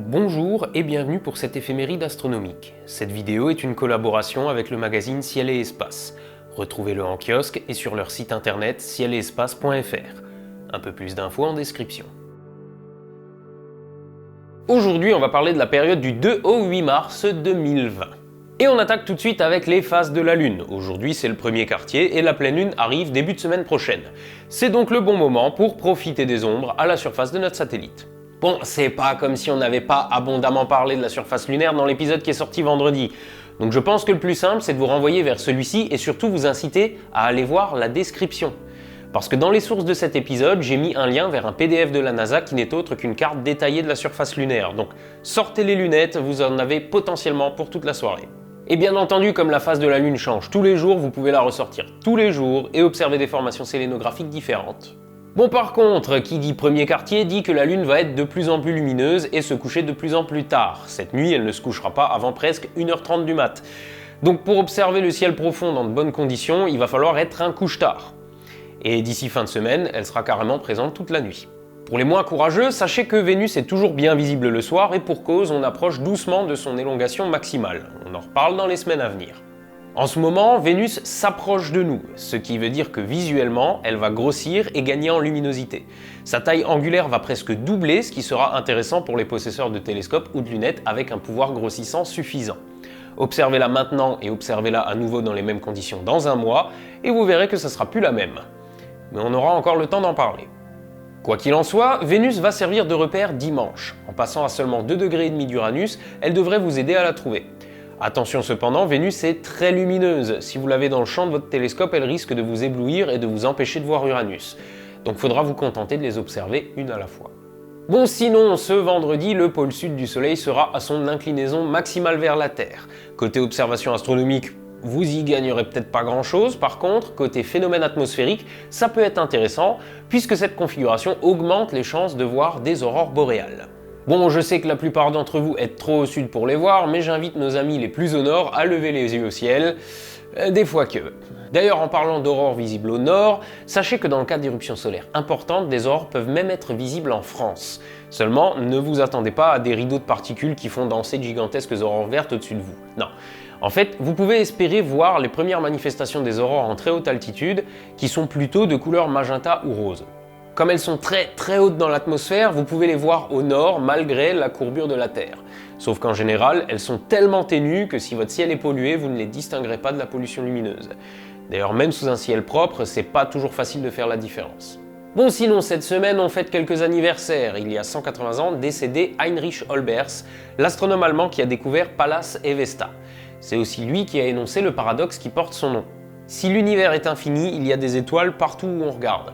Bonjour et bienvenue pour cette éphéméride astronomique. Cette vidéo est une collaboration avec le magazine Ciel et Espace. Retrouvez-le en kiosque et sur leur site internet cieletespace.fr. Un peu plus d'infos en description. Aujourd'hui, on va parler de la période du 2 au 8 mars 2020. Et on attaque tout de suite avec les phases de la Lune. Aujourd'hui, c'est le premier quartier et la pleine Lune arrive début de semaine prochaine. C'est donc le bon moment pour profiter des ombres à la surface de notre satellite. Bon, c'est pas comme si on n'avait pas abondamment parlé de la surface lunaire dans l'épisode qui est sorti vendredi. Donc je pense que le plus simple, c'est de vous renvoyer vers celui-ci et surtout vous inciter à aller voir la description. Parce que dans les sources de cet épisode, j'ai mis un lien vers un PDF de la NASA qui n'est autre qu'une carte détaillée de la surface lunaire. Donc sortez les lunettes, vous en avez potentiellement pour toute la soirée. Et bien entendu, comme la phase de la Lune change tous les jours, vous pouvez la ressortir tous les jours et observer des formations sélénographiques différentes. Bon, par contre, qui dit premier quartier dit que la Lune va être de plus en plus lumineuse et se coucher de plus en plus tard. Cette nuit, elle ne se couchera pas avant presque 1h30 du mat. Donc pour observer le ciel profond dans de bonnes conditions, il va falloir être un couche-tard. Et d'ici fin de semaine, elle sera carrément présente toute la nuit. Pour les moins courageux, sachez que Vénus est toujours bien visible le soir et pour cause, on approche doucement de son élongation maximale. On en reparle dans les semaines à venir. En ce moment, Vénus s'approche de nous, ce qui veut dire que visuellement, elle va grossir et gagner en luminosité. Sa taille angulaire va presque doubler, ce qui sera intéressant pour les possesseurs de télescopes ou de lunettes avec un pouvoir grossissant suffisant. Observez-la maintenant et observez-la à nouveau dans les mêmes conditions dans un mois, et vous verrez que ça sera plus la même. Mais on aura encore le temps d'en parler. Quoi qu'il en soit, Vénus va servir de repère dimanche. En passant à seulement 2,5 degrés d'Uranus, elle devrait vous aider à la trouver. Attention cependant, Vénus est très lumineuse. Si vous l'avez dans le champ de votre télescope, elle risque de vous éblouir et de vous empêcher de voir Uranus. Donc il faudra vous contenter de les observer une à la fois. Bon, sinon, ce vendredi, le pôle sud du Soleil sera à son inclinaison maximale vers la Terre. Côté observation astronomique, vous y gagnerez peut-être pas grand-chose. Par contre, côté phénomène atmosphérique, ça peut être intéressant, puisque cette configuration augmente les chances de voir des aurores boréales. Bon, je sais que la plupart d'entre vous êtes trop au sud pour les voir, mais j'invite nos amis les plus au nord à lever les yeux au ciel, des fois que. D'ailleurs, en parlant d'aurores visibles au nord, sachez que dans le cas d'éruptions solaires importantes, des aurores peuvent même être visibles en France. Seulement, ne vous attendez pas à des rideaux de particules qui font danser de gigantesques aurores vertes au-dessus de vous. Non. En fait, vous pouvez espérer voir les premières manifestations des aurores en très haute altitude, qui sont plutôt de couleur magenta ou rose. Comme elles sont très hautes dans l'atmosphère, vous pouvez les voir au nord malgré la courbure de la Terre. Sauf qu'en général, elles sont tellement ténues que si votre ciel est pollué, vous ne les distinguerez pas de la pollution lumineuse. D'ailleurs, même sous un ciel propre, c'est pas toujours facile de faire la différence. Bon, sinon, cette semaine, on fête quelques anniversaires. Il y a 180 ans, décédé Heinrich Olbers, l'astronome allemand qui a découvert Pallas et Vesta. C'est aussi lui qui a énoncé le paradoxe qui porte son nom. Si l'univers est infini, il y a des étoiles partout où on regarde.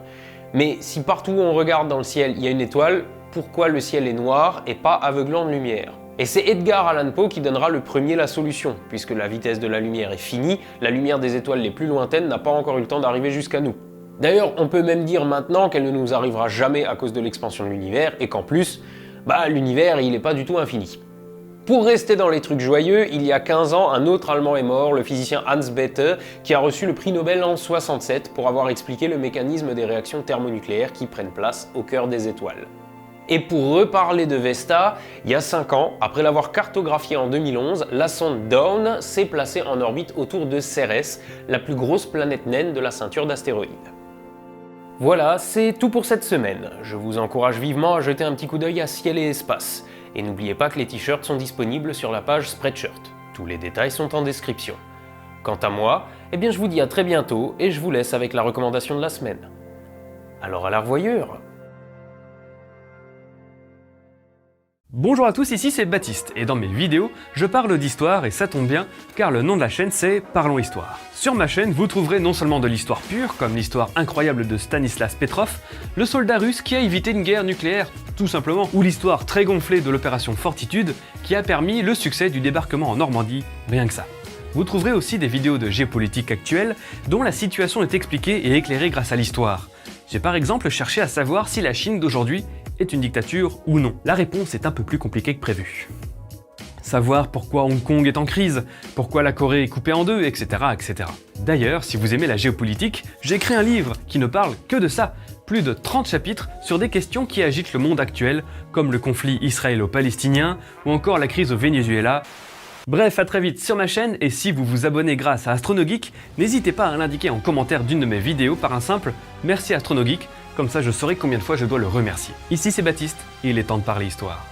Mais si partout où on regarde dans le ciel, il y a une étoile, pourquoi le ciel est noir et pas aveuglant de lumière? Et c'est Edgar Allan Poe qui donnera le premier la solution, puisque la vitesse de la lumière est finie, la lumière des étoiles les plus lointaines n'a pas encore eu le temps d'arriver jusqu'à nous. D'ailleurs, on peut même dire maintenant qu'elle ne nous arrivera jamais à cause de l'expansion de l'univers, et qu'en plus, l'univers il n'est pas du tout infini. Pour rester dans les trucs joyeux, il y a 15 ans, un autre Allemand est mort, le physicien Hans Bethe, qui a reçu le prix Nobel en 67 pour avoir expliqué le mécanisme des réactions thermonucléaires qui prennent place au cœur des étoiles. Et pour reparler de Vesta, il y a 5 ans, après l'avoir cartographiée en 2011, la sonde Dawn s'est placée en orbite autour de Cérès, la plus grosse planète naine de la ceinture d'astéroïdes. Voilà, c'est tout pour cette semaine. Je vous encourage vivement à jeter un petit coup d'œil à Ciel et Espace. Et n'oubliez pas que les t-shirts sont disponibles sur la page Spreadshirt. Tous les détails sont en description. Quant à moi, je vous dis à très bientôt et je vous laisse avec la recommandation de la semaine. Alors à la revoyure! Bonjour à tous, ici c'est Baptiste, et dans mes vidéos, je parle d'histoire et ça tombe bien, car le nom de la chaîne c'est Parlons Histoire. Sur ma chaîne, vous trouverez non seulement de l'histoire pure, comme l'histoire incroyable de Stanislas Petrov, le soldat russe qui a évité une guerre nucléaire, tout simplement, ou l'histoire très gonflée de l'opération Fortitude, qui a permis le succès du débarquement en Normandie, rien que ça. Vous trouverez aussi des vidéos de géopolitique actuelle, dont la situation est expliquée et éclairée grâce à l'histoire. J'ai par exemple cherché à savoir si la Chine d'aujourd'hui est une dictature ou non. La réponse est un peu plus compliquée que prévu. Savoir pourquoi Hong Kong est en crise, pourquoi la Corée est coupée en deux, etc. etc. D'ailleurs, si vous aimez la géopolitique, j'ai écrit un livre qui ne parle que de ça. plus de 30 chapitres sur des questions qui agitent le monde actuel, comme le conflit israélo-palestinien ou encore la crise au Venezuela. Bref, à très vite sur ma chaîne, et si vous vous abonnez grâce à AstronoGeek, n'hésitez pas à l'indiquer en commentaire d'une de mes vidéos par un simple « Merci AstronoGeek », comme ça je saurai combien de fois je dois le remercier. Ici c'est Baptiste, et il est temps de parler histoire.